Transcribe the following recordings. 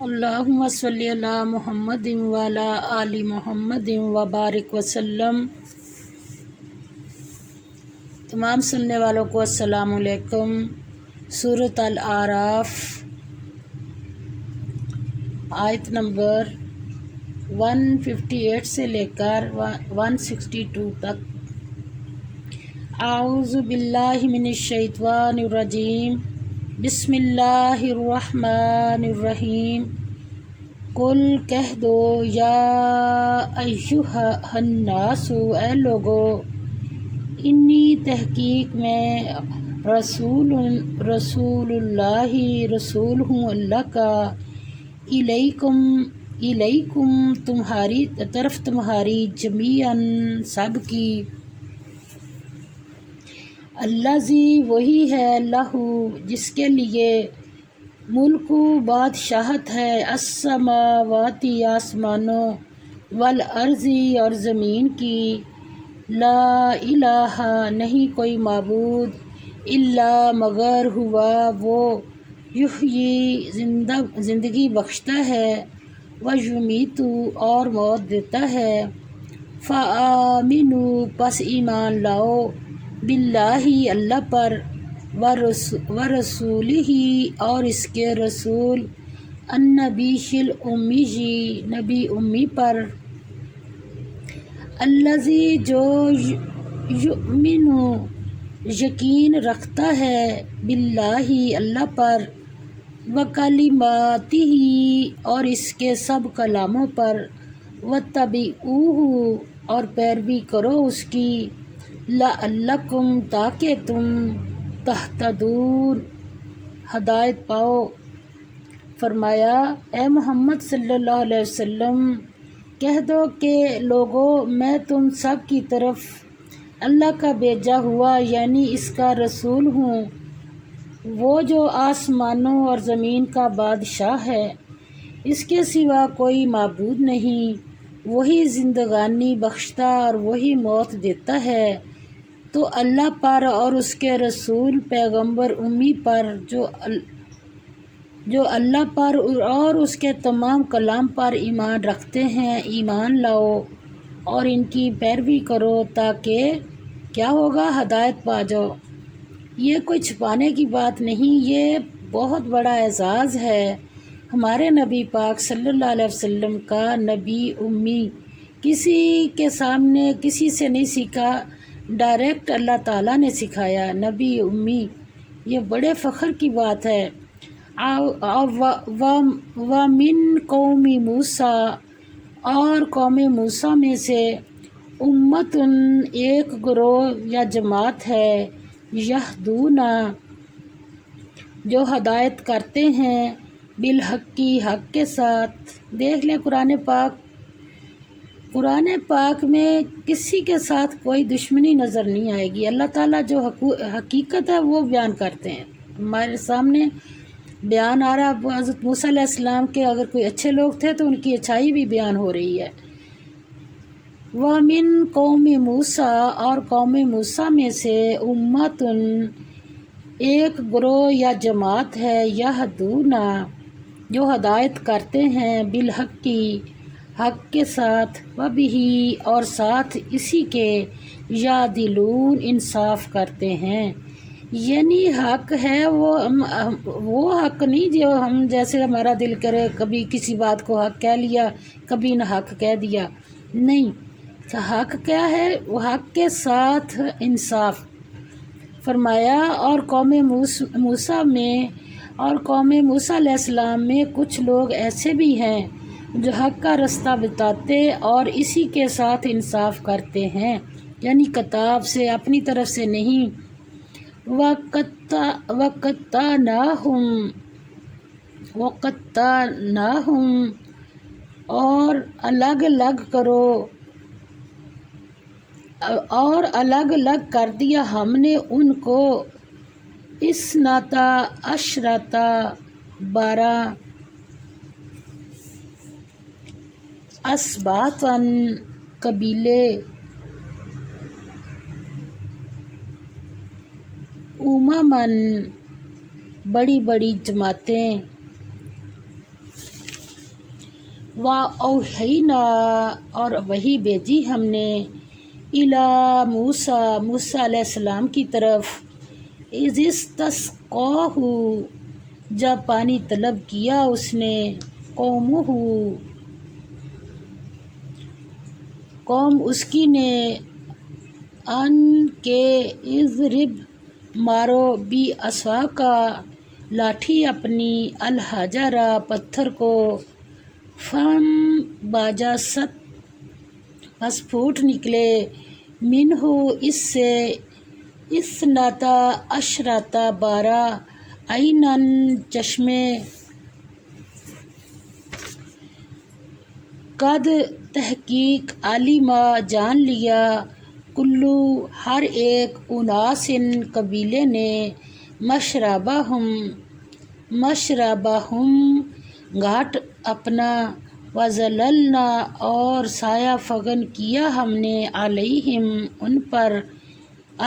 اللہم صلی علی محمد وعلی آل محمد وبارک وسلم۔ تمام سننے والوں کو السلام علیکم۔ سورۃ الاعراف آیت نمبر 158 سے لے کر 162 تک۔ اعوذ باللہ من الشیطان الرجیم، بسم اللہ الرحمن الرحیم۔ قل کہہ دو، یا ایھا الناس، اے لوگو، انی تحقیق میں رسول اللہ، رسول ہوں اللہ کا، الیکم تمہاری طرف، تمہاری جمیعاً سب کی، الذی وہی ہے، لہو جس کے لیے، ملک بادشاہت ہے، السماوات آسمانوں، والارض اور زمین کی، لا الہ نہیں کوئی معبود، الا مگر ہوا وہ، یحیی زندگی بخشتا ہے، ویمیت اور موت دیتا ہے، فآمنوا پس ایمان لاؤ، باللہ اللہ پر، ورسولہ اور اس کے رسول، النبی الامی نبی امی پر، الذی جو یؤمن یقین رکھتا ہے، باللہ اللہ پر، وکلماتہ اور اس کے سب کلاموں پر، واتبعوہ اور پیروی کرو اس کی، لعلکم تاکہ تم، تہتدون ہدایت پاؤ۔ فرمایا، اے محمد صلی اللہ علیہ وسلم، کہہ دو کہ لوگو، میں تم سب کی طرف اللہ کا بھیجا ہوا یعنی اس کا رسول ہوں، وہ جو آسمانوں اور زمین کا بادشاہ ہے، اس کے سوا کوئی معبود نہیں، وہی زندگانی بخشتا اور وہی موت دیتا ہے، تو اللہ پر اور اس کے رسول پیغمبر امی پر، جو اللہ پر اور اس کے تمام کلام پر ایمان رکھتے ہیں، ایمان لاؤ اور ان کی پیروی کرو، تاکہ کیا ہوگا، ہدایت پا جاؤ۔ یہ کوئی چھپانے کی بات نہیں، یہ بہت بڑا اعزاز ہے ہمارے نبی پاک صلی اللہ علیہ وسلم کا، نبی امی، کسی کے سامنے کسی سے نہیں سیکھا، ڈائریکٹ اللہ تعالیٰ نے سکھایا، نبی امی، یہ بڑے فخر کی بات ہے۔ وَمِن قوم موسیٰ اور قوم موسیٰ میں سے، امتٌ ایک گروہ یا جماعت ہے، یہدون جو ہدایت کرتے ہیں، بالحق حق کے ساتھ۔ دیکھ لیں قرآن پاک میں کسی کے ساتھ کوئی دشمنی نظر نہیں آئے گی، اللہ تعالیٰ جو حقیقت ہے وہ بیان کرتے ہیں، ہمارے سامنے بیان آ رہا۔ حضرت موسیٰ علیہ السلام کے اگر کوئی اچھے لوگ تھے تو ان کی اچھائی بھی بیان ہو رہی ہے۔ وَمِن قوم موسیٰ اور قوم موسیٰ میں سے، امتٌ ایک گروہ یا جماعت ہے، یہدون جو ہدایت کرتے ہیں، بالحق حق کے ساتھ، وبہ اور ساتھ اسی کے، یعدلون انصاف کرتے ہیں، یعنی حق ہے وہ حق نہیں جو ہم جیسے ہمارا دل کرے، کبھی کسی بات کو حق کہہ لیا، کبھی نہ حق کہہ دیا، نہیں، حق کیا ہے، وہ حق کے ساتھ انصاف۔ فرمایا، اور قوم موسیٰ میں اور قوم موسیٰ علیہ السلام میں کچھ لوگ ایسے بھی ہیں جو حق کا رستہ بتاتے اور اسی کے ساتھ انصاف کرتے ہیں، یعنی کتاب سے، اپنی طرف سے نہیں۔ وَقَطَّعْنَاهُمْ اور الگ الگ کر دیا ہم نے ان کو، اثنتا عشرۃ 12، اسباطاً قبیلے، امماً بڑی بڑی جماعتیں، اوحینا اور وہی بھیجی ہم نے موسیٰ موسیٰ علیہ السلام کی طرف اذ استسقاہ جب پانی طلب کیا اس نے قوم اس کی نے ان کے اضرب مارو بھی عصا کا لاٹھی اپنی الحجرہ پتھر کو فم باجست بس پھوٹ نکلے منہ اس سے اثنتا عشرتا 12 عیناً چشمے قد تحقیق علما جان لیا کلو ہر ایک اناسن قبیلے نے مشربہم گھاٹ اپنا وظللنا اور سایہ فگن کیا ہم نے علیہم ان پر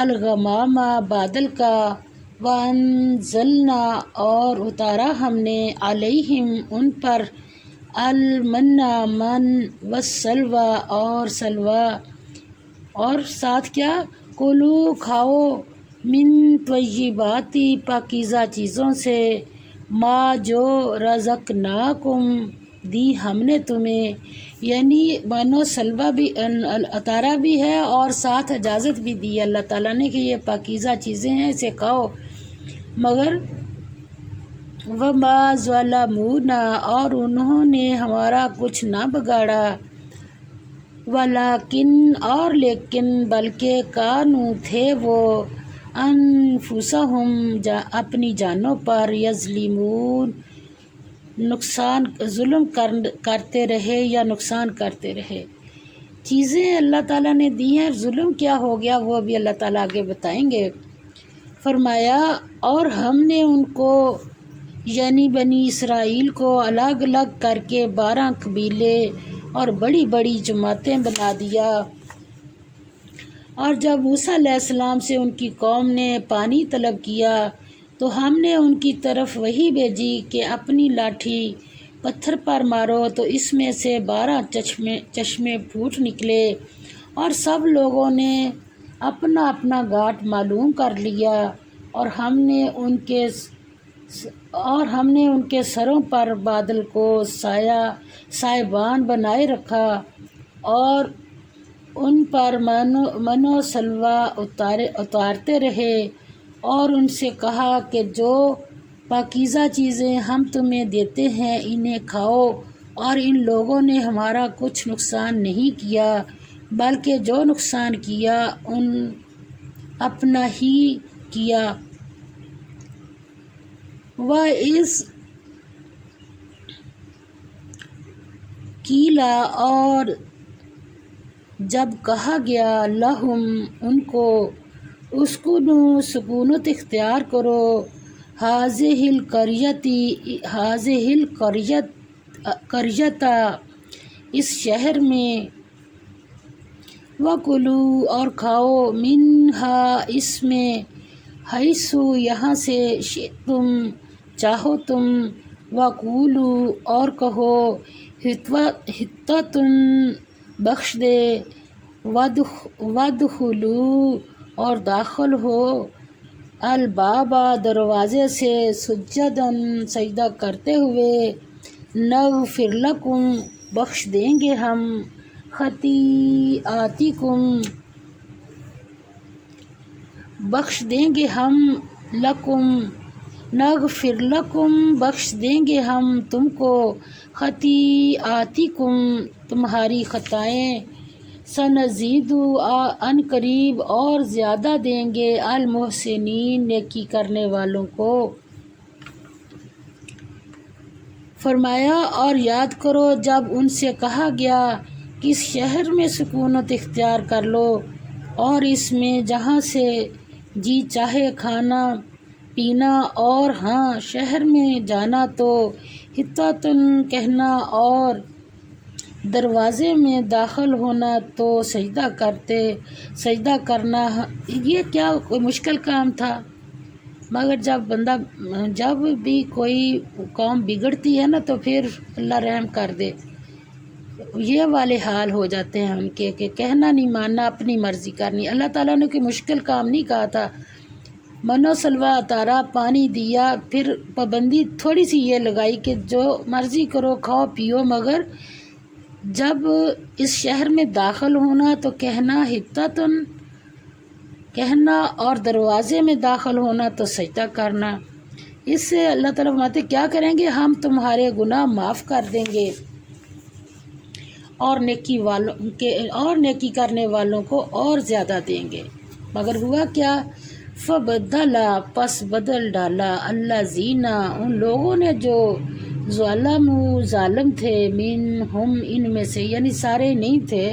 الغمام بادل کا وانزلنا اور اتارا ہم نے علیہم ان پر المنا من والسلوى اور سلوى اور ساتھ کیا کلو کھاؤ من طیباتی پاکیزہ چیزوں سے ما جو رزقناکم دی ہم نے تمہیں، یعنی من و سلوہ بھی اتارا بھی ہے اور ساتھ اجازت بھی دی اللہ تعالیٰ نے کہ یہ پاکیزہ چیزیں ہیں اسے کھاؤ، مگر وما ظلمونا اور انہوں نے ہمارا کچھ نہ بگاڑا، ولیکن اور لیکن بلکہ کانو تھے وہ انفسہم اپنی جانوں پر یظلمون ظلم کرتے رہے یا نقصان کرتے رہے۔ چیزیں اللہ تعالیٰ نے دی ہیں، ظلم کیا ہو گیا وہ بھی اللہ تعالیٰ آگے بتائیں گے۔ فرمایا اور ہم نے ان کو یعنی بنی اسرائیل کو الگ الگ کر کے 12 قبیلے اور بڑی بڑی جماعتیں بنا دیا، اور جب موسیٰ علیہ السلام سے ان کی قوم نے پانی طلب کیا تو ہم نے ان کی طرف وہی بھیجی کہ اپنی لاٹھی پتھر پر مارو تو اس میں سے 12 چشمے پھوٹ نکلے، اور سب لوگوں نے اپنا اپنا گھاٹ معلوم کر لیا، اور ہم نے ان کے سروں پر بادل کو سائبان بنائے رکھا اور ان پر من و سلوہ اتارتے رہے، اور ان سے کہا کہ جو پاکیزہ چیزیں ہم تمہیں دیتے ہیں انہیں کھاؤ، اور ان لوگوں نے ہمارا کچھ نقصان نہیں کیا بلکہ جو نقصان کیا ان اپنا ہی کیا۔ وَإِذْ قِیلَ اور جب کہا گیا لہم ان کو اسکنوا سکونت اختیار کرو ہذہ القریۃ اس شہر میں، وَکُلُوا اور کھاؤ منہا اس میں، حیث یہاں سے، شئتم چاہو تم، وَقُولُوا اور کہو حطۃ بخش دے، وَادْخُلُوا اور داخل ہو، الباب دروازے سے، سجداً سجدہ کرتے ہوئے، نغفر لکم بخش دیں گے ہم، خطیئاتکم بخش دیں گے ہم، لکم نغفر لکم بخش دیں گے ہم تم کو، خطیئاتکم تمہاری خطائیں، سنزید ان قریب اور زیادہ دیں گے، المحسنین نیکی کرنے والوں کو۔ فرمایا اور یاد کرو جب ان سے کہا گیا کہ اس شہر میں سکونت اختیار کر لو اور اس میں جہاں سے جی چاہے کھانا پینا، اور ہاں شہر میں جانا تو حطۃ کہنا اور دروازے میں داخل ہونا تو سجدہ کرنا، یہ کیا کوئی مشکل کام تھا؟ مگر جب بھی کوئی قوم بگڑتی ہے نا تو پھر اللہ رحم کر دے، یہ والے حال ہو جاتے ہیں ان کے کہ کہنا نہیں ماننا، اپنی مرضی کرنی۔ اللہ تعالیٰ نے کوئی مشکل کام نہیں کہا تھا، منو سلوا اتارا، پانی دیا، پھر پابندی تھوڑی سی یہ لگائی کہ جو مرضی کرو، کھاؤ پیو، مگر جب اس شہر میں داخل ہونا تو کہنا حتتن، کہنا، اور دروازے میں داخل ہونا تو سجدہ کرنا۔ اس سے اللہ تعالیٰ فرماتے کیا کریں گے، ہم تمہارے گناہ معاف کر دیں گے اور نیکی کرنے والوں کو اور زیادہ دیں گے۔ مگر ہوا کیا، فبدلا، پس بدل ڈالا، الذین، ان لوگوں نے جو ظالم تھے، منہم، ان میں سے، یعنی سارے نہیں تھے،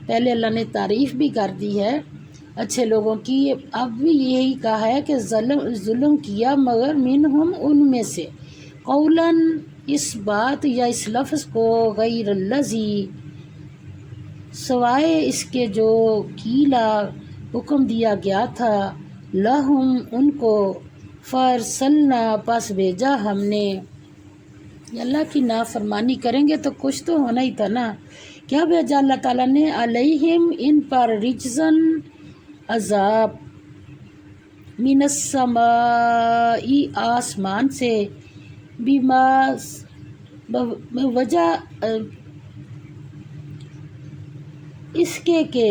پہلے اللہ نے تعریف بھی کر دی ہے اچھے لوگوں کی، اب بھی یہی کہا ہے کہ ظلم کیا، مگر منہم، ان میں سے، قولاً، اس بات یا اس لفظ کو، غیر الذی، سوائے اس کے جو کیلا، حکم دیا گیا تھا، لہم، ان کو، فارسلنا، پس بھیجا ہم نے۔ اللہ کی نافرمانی کریں گے تو کچھ تو ہونا ہی تھا نا۔ کیا بھیجا اللہ تعالیٰ نے، علیہم، ان پر، رجزن، عذاب، من السماء، آسمان سے، بما، وجہ اس کے کہ،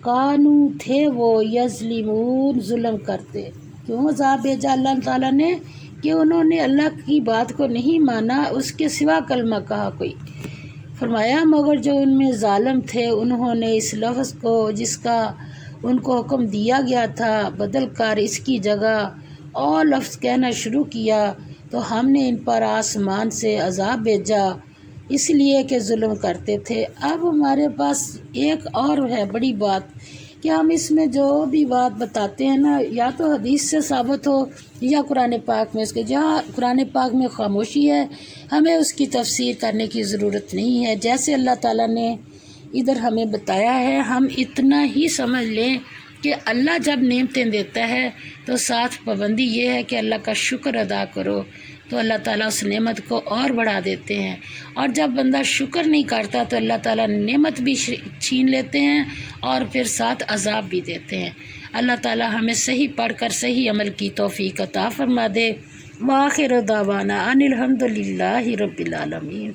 کانو، تھے وہ، یظلمون، ظلم کرتے۔ کیوں عذاب بھیجا اللہ تعالیٰ نے، کہ انہوں نے اللہ کی بات کو نہیں مانا، اس کے سوا کلمہ کہا کوئی۔ فرمایا مگر جو ان میں ظالم تھے، انہوں نے اس لفظ کو جس کا ان کو حکم دیا گیا تھا بدل کر اس کی جگہ اور لفظ کہنا شروع کیا، تو ہم نے ان پر آسمان سے عذاب بھیجا اس لیے کہ ظلم کرتے تھے۔ اب ہمارے پاس ایک اور ہے بڑی بات کہ ہم اس میں جو بھی بات بتاتے ہیں نا، یا تو حدیث سے ثابت ہو یا قرآن پاک میں، اس کے جہاں قرآن پاک میں خاموشی ہے، ہمیں اس کی تفسیر کرنے کی ضرورت نہیں ہے۔ جیسے اللہ تعالیٰ نے ادھر ہمیں بتایا ہے، ہم اتنا ہی سمجھ لیں کہ اللہ جب نعمتیں دیتا ہے تو ساتھ پابندی یہ ہے کہ اللہ کا شکر ادا کرو، تو اللہ تعالیٰ اس نعمت کو اور بڑھا دیتے ہیں، اور جب بندہ شکر نہیں کرتا تو اللہ تعالیٰ نعمت بھی چھین لیتے ہیں اور پھر ساتھ عذاب بھی دیتے ہیں۔ اللہ تعالیٰ ہمیں صحیح پڑھ کر صحیح عمل کی توفیق عطا فرما دے۔ وآخر دعوانا ان الحمد للہ رب العالمین۔